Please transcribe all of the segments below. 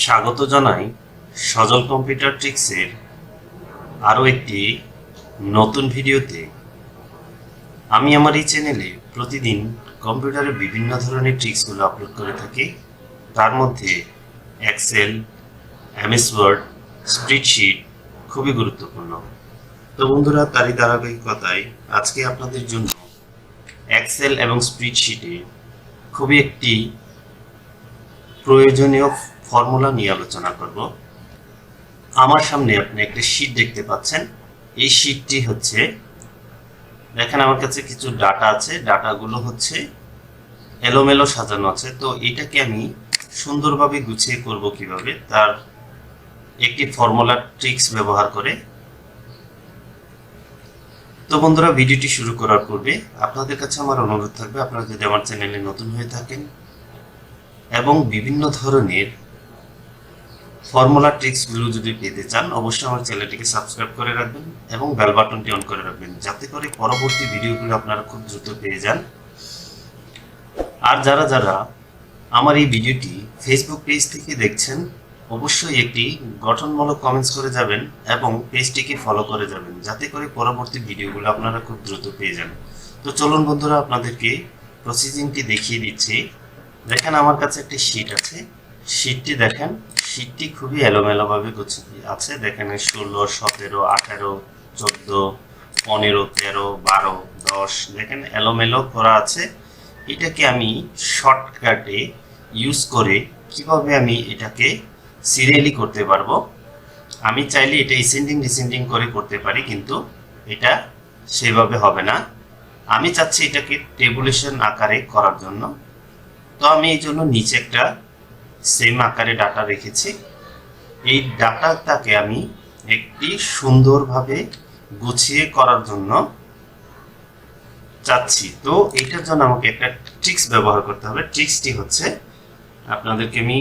স্বাগত জানাই সজল কম্পিউটার ট্রিক্সের আরও একটি নতুন ভিডিওতে। আমি আমার এই চ্যানেলে প্রতিদিন কম্পিউটারের বিভিন্ন ধরনের ট্রিক্সগুলো আপলোড করে থাকি। তার মধ্যে এক্সেল, এমএস ওয়ার্ড, স্প্রেডশিট খুবই গুরুত্বপূর্ণ। তো বন্ধুরা, তারই ধারাবাহিকতায় আজকে আপনাদের জন্য এক্সেল এবং স্প্রেডশিটে খুবই একটি প্রয়োজনীয় ফর্মুলা নিয়ে আলোচনা করব। আমার সামনে আপনি একটা শীট দেখতে পাচ্ছেন। এই শীটটি হচ্ছে, দেখেন আমার কাছে কিছু ডাটা আছে, ডাটাগুলো হচ্ছে এলোমেলো সাজানো আছে। তো এটাকে আমি সুন্দরভাবে গুছিয়ে করব কিভাবে, তার একটি ফর্মুলা ট্রিক্স ব্যবহার করে। তো বন্ধুরা, ভিডিওটি শুরু করার পূর্বে আপনাদের কাছে আমার অনুরোধ থাকবে, আপনারা যদি আমার চ্যানেলে নতুন হয়ে থাকেন এবং বিভিন্ন ধরনের ফর্মুলা ট্রিক্সগুলো যদি পেতে চান, অবশ্যই আমার চ্যানেলটিকে সাবস্ক্রাইব করে রাখবেন এবং বেল বাটনটি অন করে রাখবেন, যাতে করে পরবর্তী ভিডিওগুলো আপনারা খুব দ্রুত পেয়ে যান। আর যারা যারা আমার এই ভিডিওটি ফেসবুক পেজ থেকে দেখছেন, অবশ্যই একটি গঠনমূলক কমেন্টস করে যাবেন এবং পেজটিকে ফলো করে যাবেন, যাতে করে পরবর্তী ভিডিওগুলো আপনারা খুব দ্রুত পেয়ে যান। তো চলুন বন্ধুরা, আপনাদেরকে প্রসেসিংটি দেখিয়ে দিচ্ছি। দেখেন আমার কাছে একটি শীট আছে। শীটটি দেখেন, শীটটি খুবই এলোমেলোভাবে গুছিয়ে আছে। দেখেন 16, 17, 18, 14, 15, 13, 12, 10, দেখেন এলোমেলো করা আছে। এটাকে আমি শর্টকাটে ইউজ করে কিভাবে আমি এটাকে সিরিয়ালি করতে পারবো। আমি চাইলে এটা এসেন্ডিং ডিসেন্ডিং করে করতে পারি, কিন্তু এটা সেভাবে হবে না। আমি চাচ্ছি এটাকে টেবুলেশন আকারে করার জন্য। তো আমি এই জন্য নিচে একটা সেম আকারে ডাটা রেখেছি। এই ডাটাটাকে আমি একটি সুন্দরভাবে গুছিয়ে করার জন্য চাচ্ছি। তো এইটার জন্য আমাকে একটা ট্রিক্স ব্যবহার করতে হবে। ট্রিক্সটি হচ্ছে, আপনাদেরকে আমি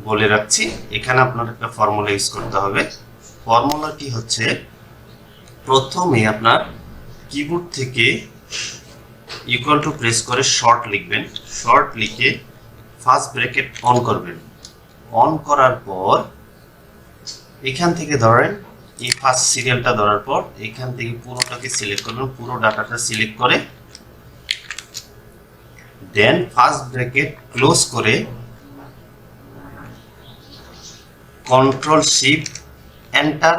বলে রাখছি, এখানে আপনার একটা ফর্মুলা ইউজ করতে হবে। ফর্মুলাটি হচ্ছে, প্রথমে আপনার কিবোর্ড থেকে ইকুয়াল টু প্রেস করে শর্ট লিখবেন। শর্ট লিখে ফার্স্ট ব্র্যাকেট অন করবেন। অন করার পর এখান থেকে ধরেন এই ফার্স্ট সিরিয়ালটা ধরার পর এখান থেকে পুরোটাকে সিলেক্ট করবেন, পুরো ডাটাটা সিলেক্ট করে দেন ফার্স্ট ব্র্যাকেট ক্লোজ করে কন্ট্রোল শিফট এন্টার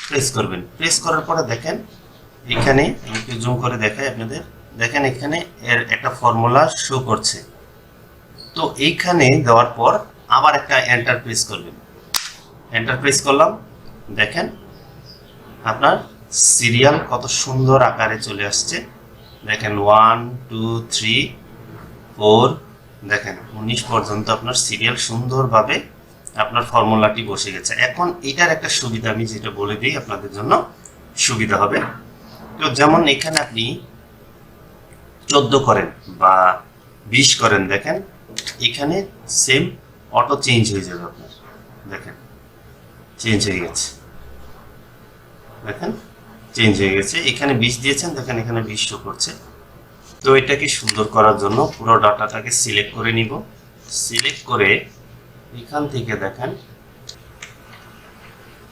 প্রেস করবেন। প্রেস করার পরে দেখেন এখানে, আমি একটু জুম করে দেখাই আপনাদের, দেখেন এখানে এর একটা ফর্মুলা শো করছে। তো এইখানে দেওয়ার পর আবার একটা এন্টার প্রেস করবেন। এন্টার প্রেস করলাম, দেখেন আপনার সিরিয়াল কত সুন্দর আকারে চলে আসছে। দেখেন 1, 2, 3, 4, দেখেন 19 পর্যন্ত আপনার সিরিয়াল সুন্দরভাবে আপনার ফর্মুলাটি বসে গেছে। এখন এটার একটা সুবিধা আমি যেটা বলে দিই, আপনাদের জন্য সুবিধা হবে। তো যেমন এখানে আপনি 14 করেন বা 20 করেন, দেখেন এখানে সেম অটো চেঞ্জ হয়ে যাবে আপনার। দেখেন চেঞ্জ হয়ে গেছে, দেখেন চেঞ্জ হয়ে গেছে। এখানে 20 দিয়েছেন, দেখেন এখানে 20 শো করছে। তো এটাকে সুন্দর করার জন্য পুরো ডাটাটাকে সিলেক্ট করে নিব। সিলেক্ট করে এখান থেকে দেখেন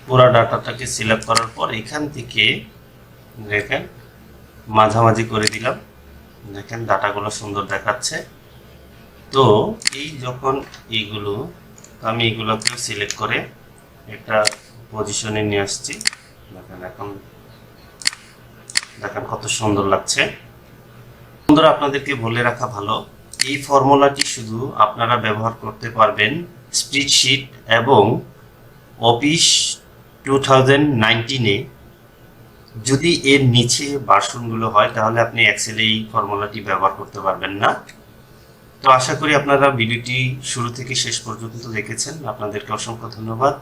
পুরো ডাটাটাকে সিলেক্ট করার পর এখান থেকে দেখেন মাঝামাঝি করে দিলাম। দেখেন ডাটাগুলো সুন্দর দেখাচ্ছে। তো এই যখন এইগুলো, আমি এইগুলোকে সিলেক্ট করে একটা পজিশনে নিয়ে আসছি। দেখেন এখন দেখেন কত সুন্দর লাগছে। বন্ধুরা, আপনাদেরকে বলে রাখা ভালো, এই ফর্মুলাটি শুধু আপনারা ব্যবহার করতে পারবেন স্প্রেডশিট এবং অফিস 2019-এ। যদি এর নিচে ভার্সনগুলো হয়, তাহলে আপনি এক্সেলে এই ফর্মুলাটি ব্যবহার করতে পারবেন না। তো আশা করি আপনারা ভিডিওটি শুরু থেকে শেষ পর্যন্ত দেখেছেন। আপনাদেরকে অসংখ্য ধন্যবাদ।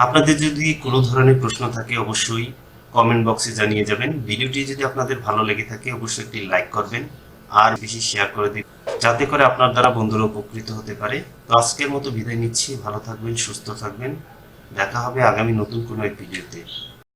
আপনাদের যদি কোনো ধরনের প্রশ্ন থাকে, অবশ্যই কমেন্ট বক্সে জানিয়ে যাবেন। ভিডিওটি যদি আপনাদের ভালো লেগে থাকে, অবশ্যই একটি লাইক করবেন আর বেশি শেয়ার করে দিন, যাতে করে আপনার দ্বারা বন্ধুরা উপকৃত হতে পারে। তো আজকের মতো বিদায় নিচ্ছি। ভালো থাকবেন, সুস্থ থাকবেন। দেখা হবে আগামী নতুন কোনো এক ভিডিওতে।